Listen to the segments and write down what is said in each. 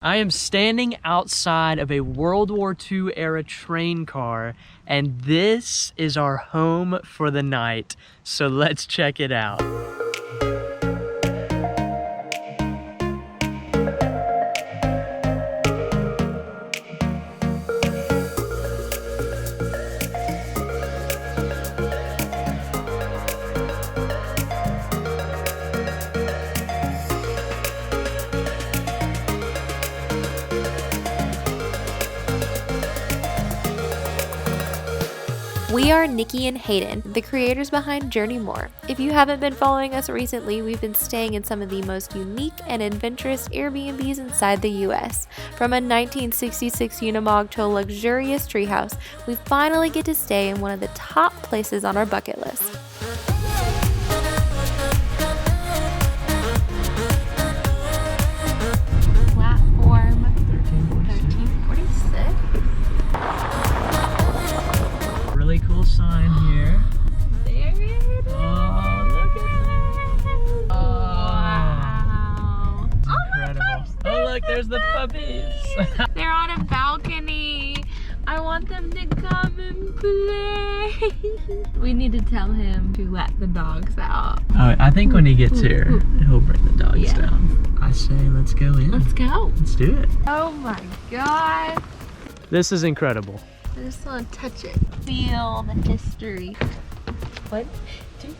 I am standing outside of a World War II era train car, and this is our home for the night. So let's check it out. We are Nikki and Hayden, the creators behind Journey More. If you haven't been following us recently, we've been staying in some of the most unique and adventurous Airbnbs inside the US. From a 1966 Unimog to a luxurious treehouse, we finally get to stay in one of the top places on our bucket list. Platform 1346. Really cool sign here. There it is. Oh, look at that. Wow. It's incredible. Oh, look, there's the puppies. They're on a balcony. I want them to come and play. We need to tell him to let the dogs out. Oh, I think when he gets here, he'll bring the dogs down. I say, let's go in. Let's go. Let's do it. Oh my God. This is incredible. I just want to touch it. Feel the history. 1, 2.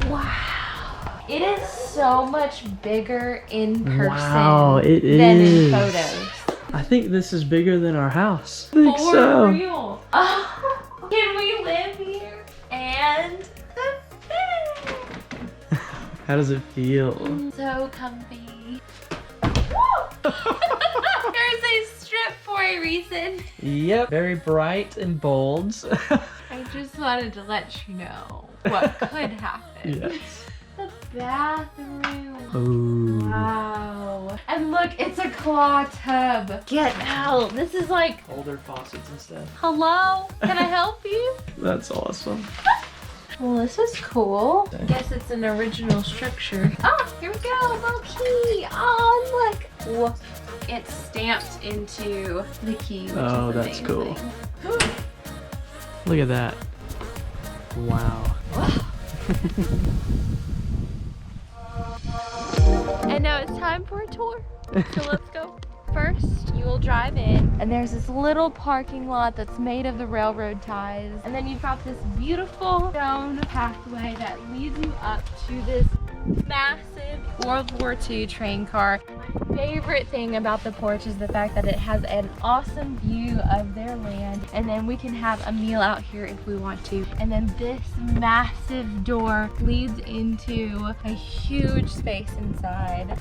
Wow. It is so much bigger in person Wow, it than is. in photos. I think this is bigger than our house. I think For so. real. Oh, can we live here? And How does it feel? so comfy. There's a strip for a reason. Yep. Very bright and bold. I just wanted to let you know what could happen. Yes. The bathroom. Ooh. Wow. And look, it's a claw tub. Get out. This is like, Older faucets and stuff. hello? Can I help you? That's awesome. Well, this is cool. I guess it's an original structure. Oh, here we go. Little key. Oh, look. Whoa. It's stamped into the key, which Oh, is the that's main cool. thing. Look at that. Wow. And now it's time for a tour. So let's go. First, you will drive in, and there's this little parking lot that's made of the railroad ties. And then you've got this beautiful stone pathway that leads you up to this massive World War II train car. My favorite thing about the porch is the fact that it has an awesome view of their land, and then we can have a meal out here if we want to. And then this massive door leads into a huge space inside.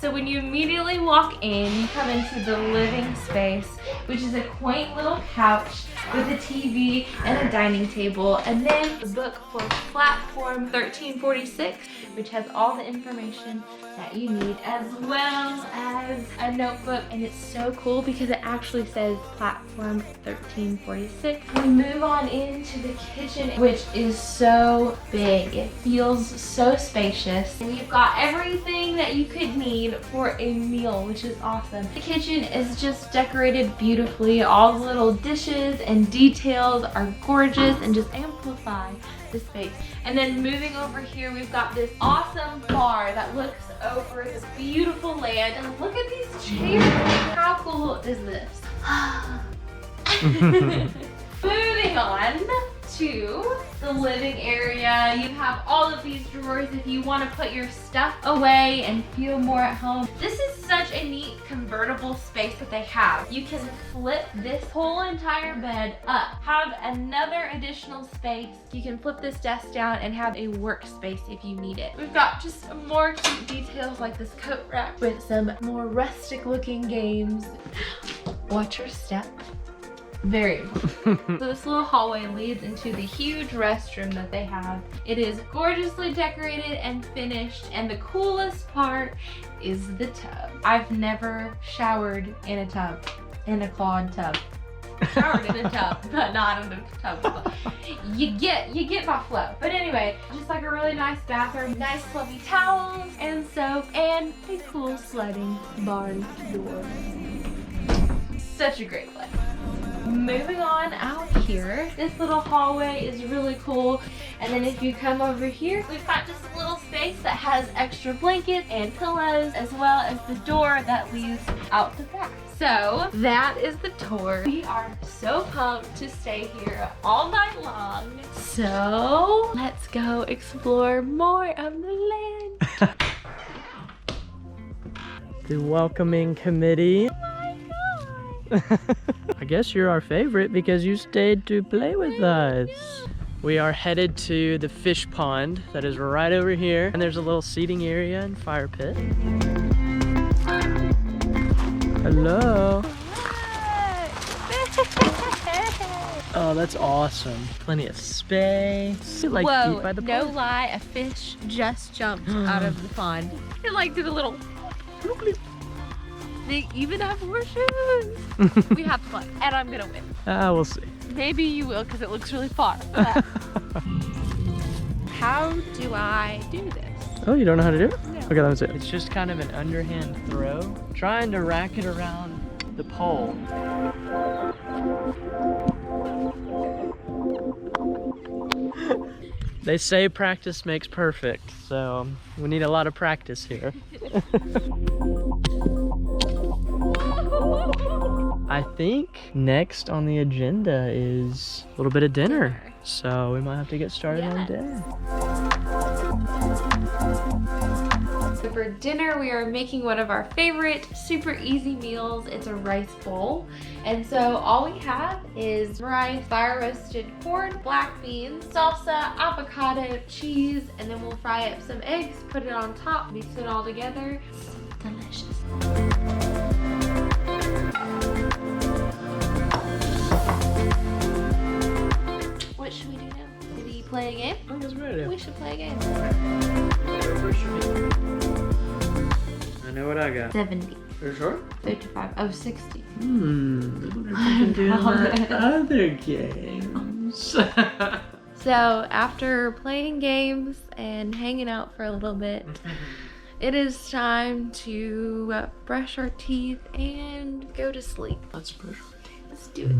So when you immediately walk in, you come into the living space, which is a quaint little couch with a TV and a dining table, and then the book for Platform 1346, which has all the information that you need, as well as a notebook. And it's so cool because it actually says Platform 1346. We move on into the kitchen, which is so big. It feels so spacious, and you've got everything that you could need for a meal, which is awesome. The kitchen is just decorated beautifully. All the little dishes and details are gorgeous and just amplify the space. And then moving over here, we've got this awesome bar that looks over this beautiful land. And look at these chairs. How cool is this? Moving on to the living area. You have all of these drawers if you want to put your stuff away and feel more at home. This is such a neat convertible space that they have. You can flip this whole entire bed up, have another additional space. You can flip this desk down and have a workspace if you need it. We've got just more cute details like this coat rack with some more rustic looking games. Watch your step. Very important. So this little hallway leads into the huge restroom that they have. It is gorgeously decorated and finished, and the coolest part is the tub. I've never showered in a tub, in a clawed tub. showered in a tub, but not in a tub. You get my flow. But anyway, just like a really nice bathroom, nice fluffy towels and soap, and a cool sliding barn door. Such a great place. Moving on out here, this little hallway is really cool. And then if you come over here, we've got just a little space that has extra blankets and pillows, as well as the door that leads out the back. So that is the tour. We are so pumped to stay here all night long. So let's go explore more of the land. The welcoming committee. I guess you're our favorite because you stayed to play with us. We are headed to the fish pond that is right over here. And there's a little seating area and fire pit. Hello. Oh, that's awesome. Plenty of space. Like Whoa, by the no pond. lie, a fish just jumped out of the pond. It like did a little bloop, bloop. They even have horseshoes. We have fun, and I'm gonna win. We'll see. Maybe you will, because it looks really far. How do I do this? Oh, you don't know how to do it? No. Okay, let me see. It's just kind of an underhand throw. Trying to rack it around the pole. They say practice makes perfect, so we need a lot of practice here. I think next on the agenda is a little bit of dinner. So we might have to get started on dinner. So for dinner, we are making one of our favorite super easy meals. It's a rice bowl. And so all we have is rice, fire roasted corn, black beans, salsa, avocado, cheese, and then we'll fry up some eggs, put it on top, mix it all together. It's delicious. What should we do now? Maybe play a game? I think that's a great idea. We should play a game. I know what I got. 70. For sure? 55. Oh, 60. I wonder if we can do that other games. So after playing games and hanging out for a little bit, it is time to brush our teeth and go to sleep. Let's brush our teeth. Let's do it.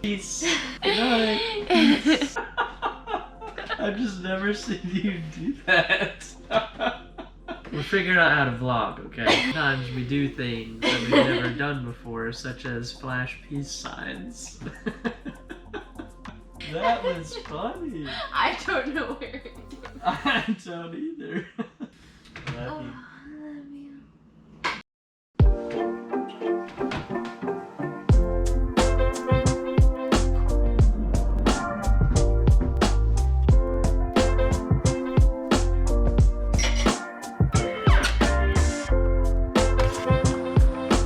Peace. Good night. I've just never seen you do that. We're figuring out how to vlog, okay? Sometimes we do things that we've never done before, such as flash peace signs. That was funny. I don't know where it is. I don't either. Love you.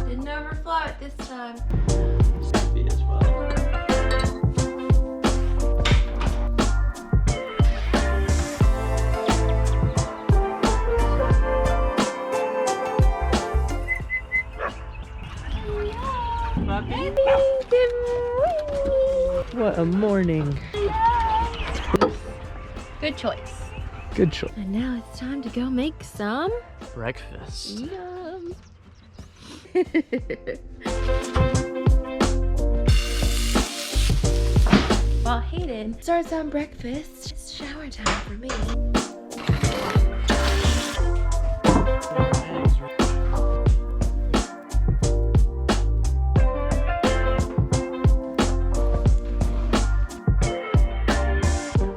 Didn't overflow it this time. Me as well. What a morning. Good choice. Good choice. And now it's time to go make some Breakfast. yum. While Hayden starts on breakfast, it's shower time for me.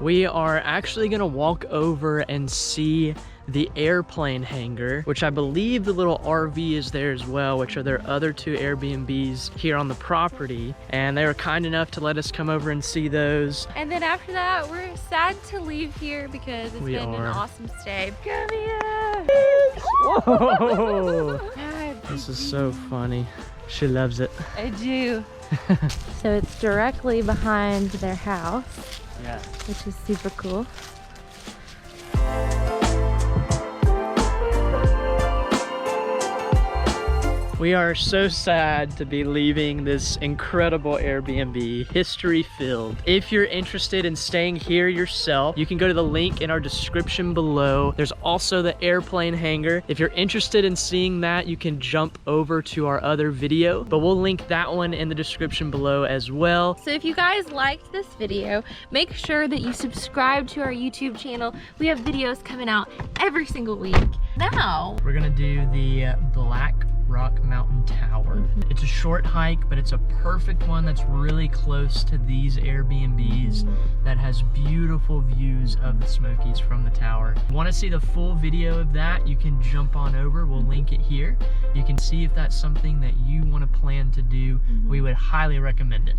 We are actually gonna walk over and see the airplane hangar, which I believe the little RV is there as well, which are their other two Airbnbs here on the property. And they were kind enough to let us come over and see those. And then after that, we're sad to leave here because it's been an awesome stay. Come here! Whoa! God, This is so funny. She loves it. I do. So it's directly behind their house, which is super cool. We are so sad to be leaving this incredible Airbnb, history filled. If you're interested in staying here yourself, you can go to the link in our description below. There's also the airplane hangar. If you're interested in seeing that, you can jump over to our other video, but we'll link that one in the description below as well. So if you guys liked this video, make sure that you subscribe to our YouTube channel. We have videos coming out every single week. Now, we're gonna do the Black Rock Mountain Tower. It's a short hike, but it's a perfect one that's really close to these Airbnbs that has beautiful views of the Smokies from the tower. If you want to see the full video of that, you can jump on over. We'll link it here. You can see if that's something that you want to plan to do. We would highly recommend it.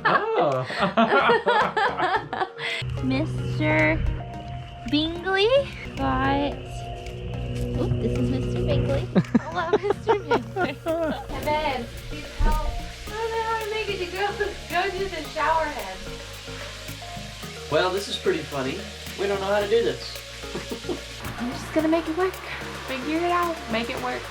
Oh. Mr. Bingley got, oh, this is Mr. Bingley. Hello, Mr. Bingley. And then, how the hell I make it to go to the shower head? Well, this is pretty funny. We don't know how to do this. I'm just gonna make it work. Figure it out. Make it work.